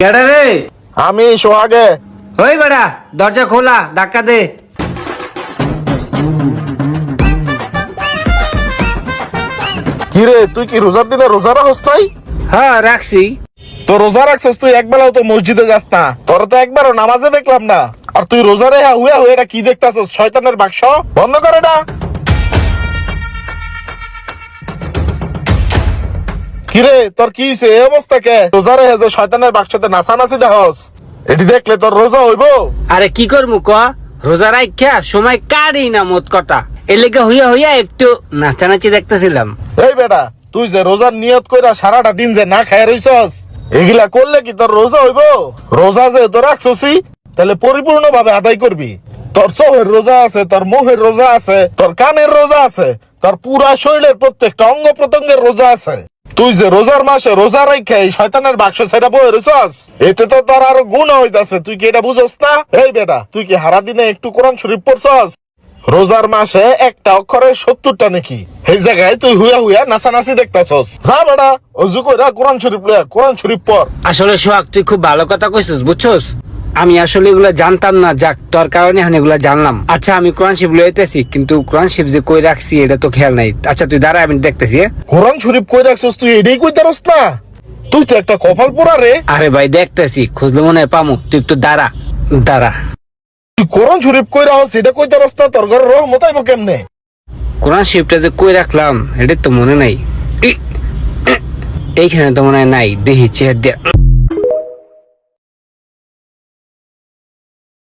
কেডা রে? আমি সোহাগে। ওই বেড়া দরজা খোলা, ধাক্কা দে। কি রে, তুই কি রোজার দিনে রোজা রাখস নাই? হ্যাঁ রাখছি। তো রোজা রাখছিস তুই, একবেলাও তো মসজিদে যাস না, তোর তো একবারও নামাজে দেখলাম না। আর তুই রোজা রে হুয়া হুয়া এটা কি দেখতাছস? শয়তানের বাক্স, বন্ধ করে না। কিরে তোর কি হইছে এই অবস্থা? কে রোজা রে যে শয়তানের বাক্সতে নাচানাচি দেখস, এটি দেখলে তোর রোজা হইব? আরে কি করমু ক, রোজা রাখা সময় কারি না মোট কটা, এর লেগে হইয়া হইয়া একটু নাচানাচি দেখতেছিলাম। এই বেটা, তুই যে রোজার নিয়ত কইরা সারাটা দিন যে না খায় রইছস, এগুলা করলে কি তোর রোজা হইব? রোজা যে তোর রাখছসি, তাহলে পরিপূর্ণ ভাবে আদায় করবি। তোর চোখের রোজা আছে, তোর মুখের রোজা আছে, তোর কানের রোজা আছে, তোর পুরা শরীরের প্রত্যেকটা অঙ্গ প্রত্যঙ্গের রোজা আছে। তুই যে রোজার মাসে রোজা রাখা এই শয়তানের বাক্স সেটা বয়ে রইছস, এতে তো তোর আরো গুণ হইতাছে। তুই কি এটা বুঝস না? এই বেটা, তুই কি হারা দিনে একটু কোরআন শরীফ পড়ছস? রোজার মাসে একটা অক্ষরের 70টা নাকি, এই জায়গায় তুই হুয়া হুয়া নাচানাচি দেখতাছস। যা বেটা, অজু কইরা কোরআন শরীফ লইয়া কোরআন শরীফ পড়। আসলে সোহাগ তুই খুব ভালো কথা কইছিস, বুঝছস? আমি আসলে এগুলা জানতাম না, যাক তোর কারণে এখন এগুলা জানলাম। আচ্ছা আমি কোরআন শিব লইতেছি, কিন্তু কোরআন শিব যে কই রাখছি এটা তো খেয়াল নাই। আচ্ছা তুই দাঁড়া, আমি দেখতেছি। কোরআন শরীফ কই রাখছস তুই এটাই কইতারস না? তুই তো একটা কপাল পোড়া রে। আরে ভাই দেখতেছি, খুঁজলে মনে হয় পামু, তুই একটু দাঁড়া দাঁড়া। তুই কোরআন শরীফ কই রাখছ এটা কইতারস না? তোর ঘরে রহমত আইব কেমনে? কোরআন শিবটা যে কই রাখলাম এটা তো মনে নাই। এইখানে তো মনে হয় নাই, দেখি চেয়ার দিয়ে